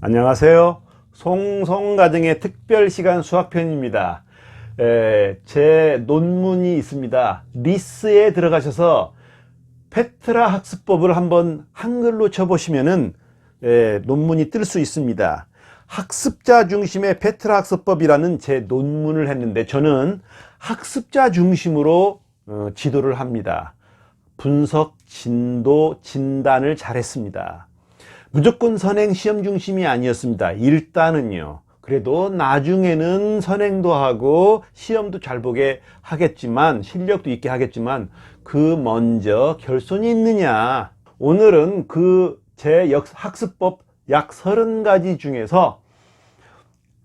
안녕하세요. 송송가정의 특별시간 수학편입니다. 제 논문이 있습니다. 리스에 들어가셔서 페트라 학습법을 한번 한글로 쳐보시면은 논문이 뜰 수 있습니다. 학습자 중심의 페트라 학습법이라는 제 논문을 했는데, 저는 학습자 중심으로 지도를 합니다. 분석, 진도, 진단을 잘했습니다. 무조건 선행 시험 중심이 아니었습니다. 일단은요. 그래도 나중에는 선행도 하고 시험도 잘 보게 하겠지만, 실력도 있게 하겠지만, 그 먼저 결손이 있느냐. 오늘은 제 학습법 약 30가지 중에서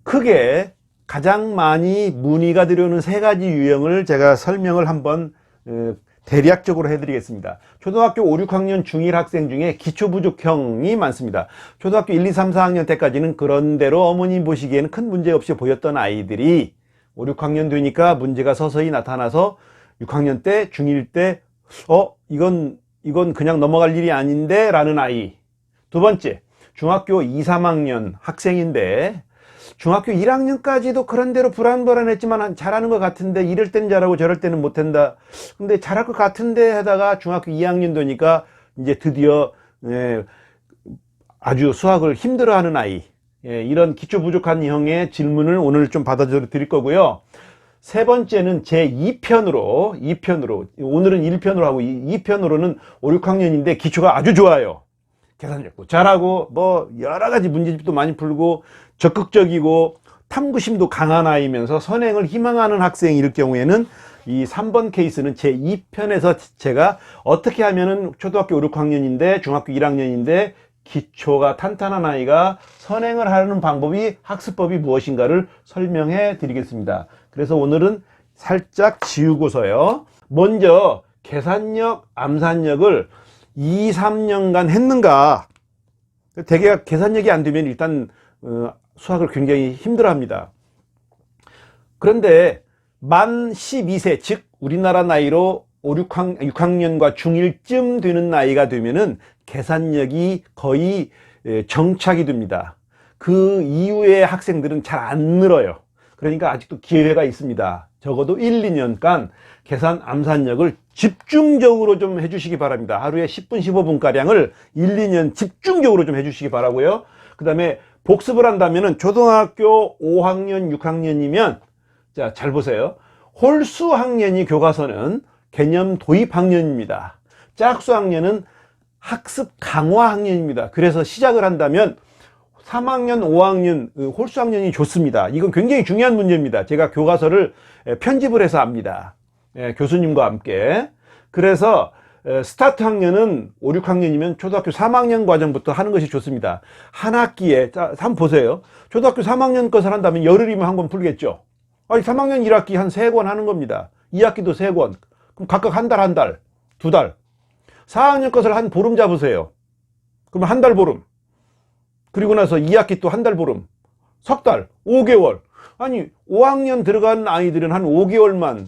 크게 가장 많이 문의가 들어오는 3가지 유형을 제가 설명을 한번 대략적으로 해드리겠습니다. 초등학교 5, 6학년 중1 학생 중에 기초 부족형이 많습니다. 초등학교 1, 2, 3, 4학년 때까지는 그런대로 어머님 보시기에는 큰 문제 없이 보였던 아이들이 5, 6학년 되니까 문제가 서서히 나타나서 6학년 때, 중1 때 이건 그냥 넘어갈 일이 아닌데 라는 아이. 두 번째, 중학교 2, 3학년 학생인데 중학교 1학년까지도 그런대로 불안불안했지만 잘하는 것 같은데, 이럴 때는 잘하고 저럴 때는 못한다. 근데 잘할 것 같은데 하다가 중학교 2학년 되니까 이제 드디어 아주 수학을 힘들어하는 아이. 이런 기초 부족한 형의 질문을 오늘 좀 받아드릴 거고요. 세 번째는 제 2편으로 오늘은 1편으로 하고 2편으로는 5, 6학년인데 기초가 아주 좋아요. 계산력도 잘하고 뭐 여러 가지 문제집도 많이 풀고 적극적이고 탐구심도 강한 아이면서 선행을 희망하는 학생일 경우에는 이 3번 케이스는 제 2편에서 제가 어떻게 하면은 초등학교 5, 6학년인데 중학교 1학년인데 기초가 탄탄한 아이가 선행을 하는 방법이, 학습법이 무엇인가를 설명해 드리겠습니다. 그래서 오늘은 살짝 지우고서요. 먼저 계산력, 암산력을 2, 3년간 했는가. 대개 계산력이 안 되면 일단 수학을 굉장히 힘들어 합니다. 그런데 만 12세, 즉 우리나라 나이로 6학년과 중1쯤 되는 나이가 되면은 계산력이 거의 정착이 됩니다. 그 이후에 학생들은 잘 안 늘어요. 그러니까 아직도 기회가 있습니다. 적어도 1, 2년간 계산 암산력을 집중적으로 좀 해주시기 바랍니다. 하루에 10분, 15분가량을 1, 2년 집중적으로 좀 해주시기 바라고요. 그 다음에 복습을 한다면은 초등학교 5학년, 6학년이면, 자, 잘 보세요. 홀수 학년이 교과서는 개념 도입 학년입니다. 짝수 학년은 학습 강화 학년입니다. 그래서 시작을 한다면 3학년, 5학년, 홀수 학년이 좋습니다. 이건 굉장히 중요한 문제입니다. 제가 교과서를 편집을 해서 압니다. 교수님과 함께. 그래서 스타트 학년은 5, 6학년이면 초등학교 3학년 과정부터 하는 것이 좋습니다. 한 학기에, 자, 한번 보세요. 초등학교 3학년 것을 한다면 열흘이면 한 권 풀겠죠. 아니, 3학년 1학기 한 3권 하는 겁니다. 2학기도 3권. 그럼 각각 한 달, 2달. 4학년 것을 한 보름 잡으세요. 그러면 한 달 보름. 그리고 나서 2학기 또 한 달 보름. 석 달, 5개월. 아니, 5학년 들어간 아이들은 한 5개월만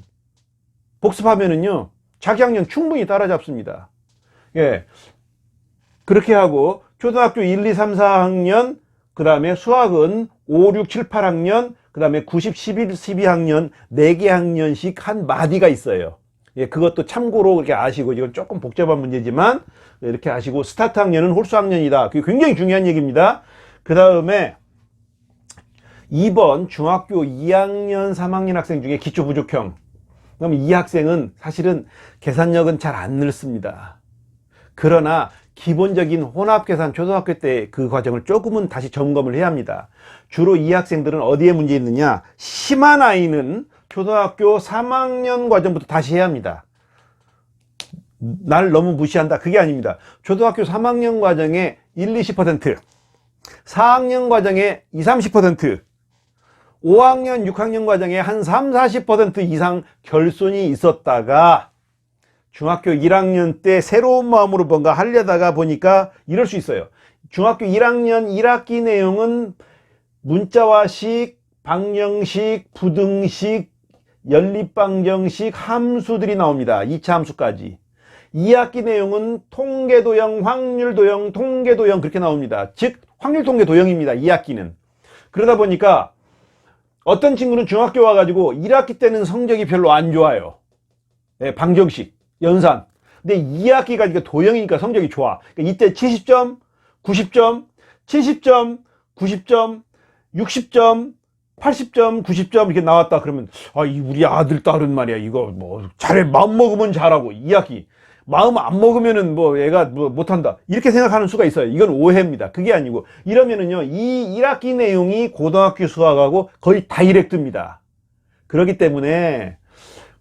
복습하면은요, 자기 학년 충분히 따라잡습니다. 예. 그렇게 하고, 초등학교 1, 2, 3, 4학년, 그 다음에 수학은 5, 6, 7, 8학년, 그 다음에 90, 11, 12학년, 4개 학년씩 한 마디가 있어요. 예, 그것도 참고로 이렇게 아시고, 이건 조금 복잡한 문제지만, 이렇게 아시고, 스타트 학년은 홀수 학년이다. 그게 굉장히 중요한 얘기입니다. 그 다음에, 2번 중학교 2학년, 3학년 학생 중에 기초 부족형. 그럼 이 학생은 사실은 계산력은 잘 안 늘습니다. 그러나 기본적인 혼합계산 초등학교 때 그 과정을 조금은 다시 점검을 해야 합니다. 주로 이 학생들은 어디에 문제 있느냐? 심한 아이는 초등학교 3학년 과정부터 다시 해야 합니다. 날 너무 무시한다. 그게 아닙니다. 초등학교 3학년 과정에 1, 20%, 4학년 과정에 2, 30%, 5학년, 6학년 과정에 한 3, 40% 이상 결손이 있었다가 중학교 1학년 때 새로운 마음으로 뭔가 하려다가 보니까 이럴 수 있어요. 중학교 1학년 1학기 내용은 문자화식, 방정식, 부등식, 연립방정식 함수들이 나옵니다. 2차 함수까지. 2학기 내용은 통계도형, 확률도형, 통계도형 그렇게 나옵니다. 즉 확률통계도형입니다. 2학기는. 그러다 보니까 어떤 친구는 중학교 와가지고 1학기 때는 성적이 별로 안 좋아요. 네, 방정식, 연산. 근데 2학기가 이게 도형이니까 성적이 좋아. 그러니까 이때 70점, 90점, 70점, 90점, 60점, 80점, 90점 이렇게 나왔다 그러면 우리 아들 딸은 말이야 이거 뭐 잘해, 마음 먹으면 잘하고 2학기 마음 안 먹으면은 뭐 얘가 뭐 못한다 이렇게 생각하는 수가 있어요. 이건 오해입니다. 그게 아니고 이러면은요 이 1학기 내용이 고등학교 수학하고 거의 다이렉트입니다. 그렇기 때문에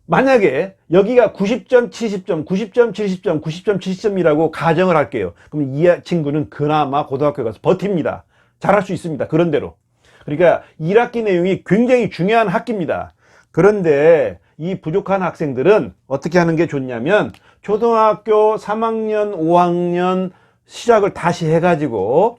만약에 여기가 90점, 70점, 90점, 70점, 90점, 70점이라고 가정을 할게요. 그럼 이 친구는 그나마 고등학교에 가서 버팁니다. 잘할 수 있습니다. 그런대로. 그러니까 1학기 내용이 굉장히 중요한 학기입니다. 그런데 이 부족한 학생들은 어떻게 하는 게 좋냐면 초등학교 3학년, 5학년 시작을 다시 해가지고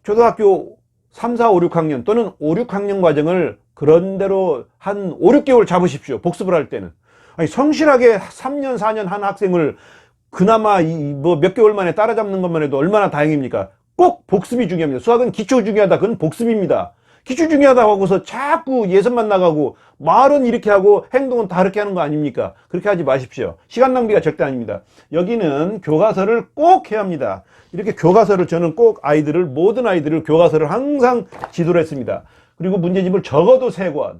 초등학교 3, 4, 5, 6학년 또는 5, 6학년 과정을 그런대로 한 5, 6개월 잡으십시오. 복습을 할 때는. 아니, 성실하게 3년, 4년 한 학생을 그나마 뭐 몇 개월 만에 따라잡는 것만 해도 얼마나 다행입니까? 꼭 복습이 중요합니다. 수학은 기초 중요하다. 그건 복습입니다. 기초 중요하다고 하고서 자꾸 예선만 나가고 말은 이렇게 하고 행동은 다르게 하는 거 아닙니까? 그렇게 하지 마십시오. 시간 낭비가 절대 아닙니다. 여기는 교과서를 꼭 해야 합니다. 이렇게 교과서를 저는 꼭 모든 아이들을 교과서를 항상 지도를 했습니다. 그리고 문제집을 적어도 3권,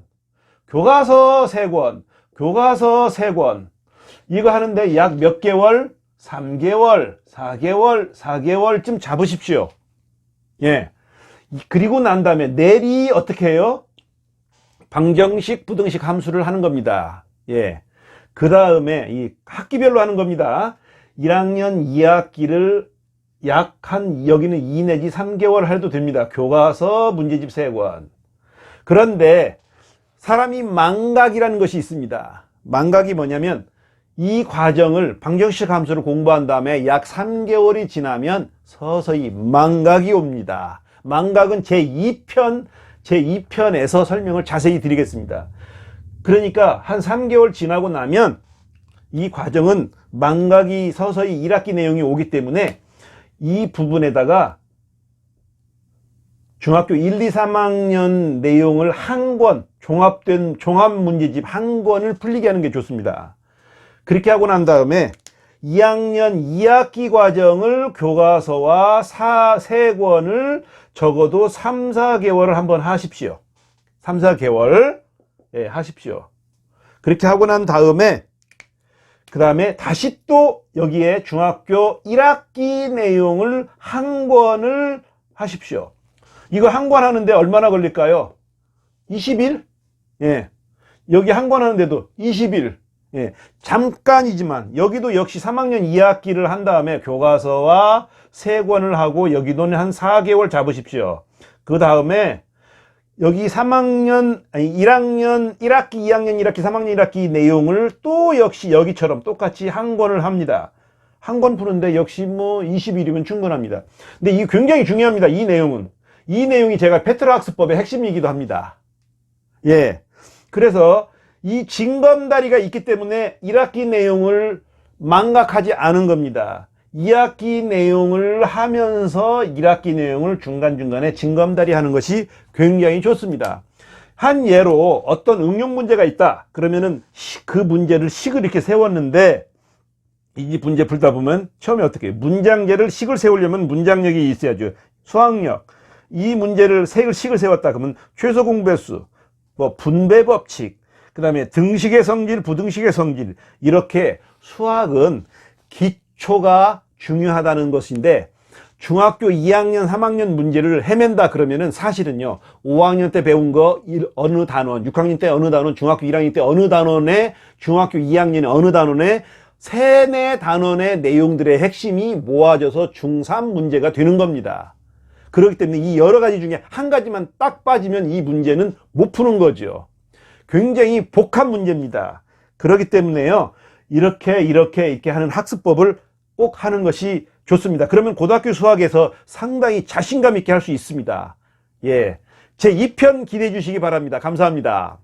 교과서 3권, 교과서 3권 이거 하는데 약 몇 개월? 3개월, 4개월쯤 잡으십시오. 예. 그리고 난 다음에 내리 어떻게 해요? 방정식, 부등식 함수를 하는 겁니다. 예. 그 다음에 이 학기별로 하는 겁니다. 1학년 2학기를 약 여기는 2 내지 3개월 해도 됩니다. 교과서 문제집 3권. 그런데 사람이 망각이라는 것이 있습니다. 망각이 뭐냐면 이 과정을 방정식 함수를 공부한 다음에 약 3개월이 지나면 서서히 망각이 옵니다. 망각은 제2편에서 설명을 자세히 드리겠습니다. 그러니까 한 3개월 지나고 나면 이 과정은 망각이 서서히 1학기 내용이 오기 때문에 이 부분에다가 중학교 1, 2, 3학년 내용을 한 권, 종합된 종합문제집 한 권을 풀리게 하는 게 좋습니다. 그렇게 하고 난 다음에 2학년 2학기 과정을 교과서와 3권을 적어도 3, 4개월을 한번 하십시오. 3, 4개월 예, 하십시오. 그렇게 하고 난 다음에 그 다음에 다시 또 여기에 중학교 1학기 내용을 한 권을 하십시오. 이거 한 권 하는데 얼마나 걸릴까요? 20일? 예. 여기 한 권 하는데도 20일. 예. 잠깐이지만 여기도 역시 3학년 2학기를 한 다음에 교과서와 3권을 하고 여기도는 한 4개월 잡으십시오. 그 다음에 여기 1학년 1학기, 2학년 1학기, 3학년 1학기 내용을 또 역시 여기처럼 똑같이 한 권을 합니다. 한 권 푸는데 역시 뭐 20일이면 충분합니다. 근데 이게 굉장히 중요합니다. 이 내용은. 이 내용이 제가 페트라 학습법의 핵심이기도 합니다. 예. 그래서 이 징검다리가 있기 때문에 1학기 내용을 망각하지 않은 겁니다. 2학기 내용을 하면서 1학기 내용을 중간중간에 징검다리 하는 것이 굉장히 좋습니다. 한 예로 어떤 응용 문제가 있다. 그러면은 그 문제를 식을 이렇게 세웠는데 이 문제 풀다 보면 처음에 어떻게 해요? 문장제를 식을 세우려면 문장력이 있어야죠. 수학력. 이 문제를 식을 세웠다 그러면 최소 공배수, 뭐 분배 법칙, 그 다음에 등식의 성질, 부등식의 성질 이렇게 수학은 기초가 중요하다는 것인데 중학교 2학년, 3학년 문제를 헤맨다 그러면은 사실은요 5학년 때 배운 거 어느 단원, 6학년 때 어느 단원, 중학교 1학년 때 어느 단원에 중학교 2학년에 어느 단원에 세네 단원의 내용들의 핵심이 모아져서 중3 문제가 되는 겁니다. 그렇기 때문에 이 여러 가지 중에 한 가지만 딱 빠지면 이 문제는 못 푸는 거죠. 굉장히 복합 문제입니다. 그렇기 때문에요. 이렇게 하는 학습법을 꼭 하는 것이 좋습니다. 그러면 고등학교 수학에서 상당히 자신감 있게 할 수 있습니다. 예. 제 2편 기대해 주시기 바랍니다. 감사합니다.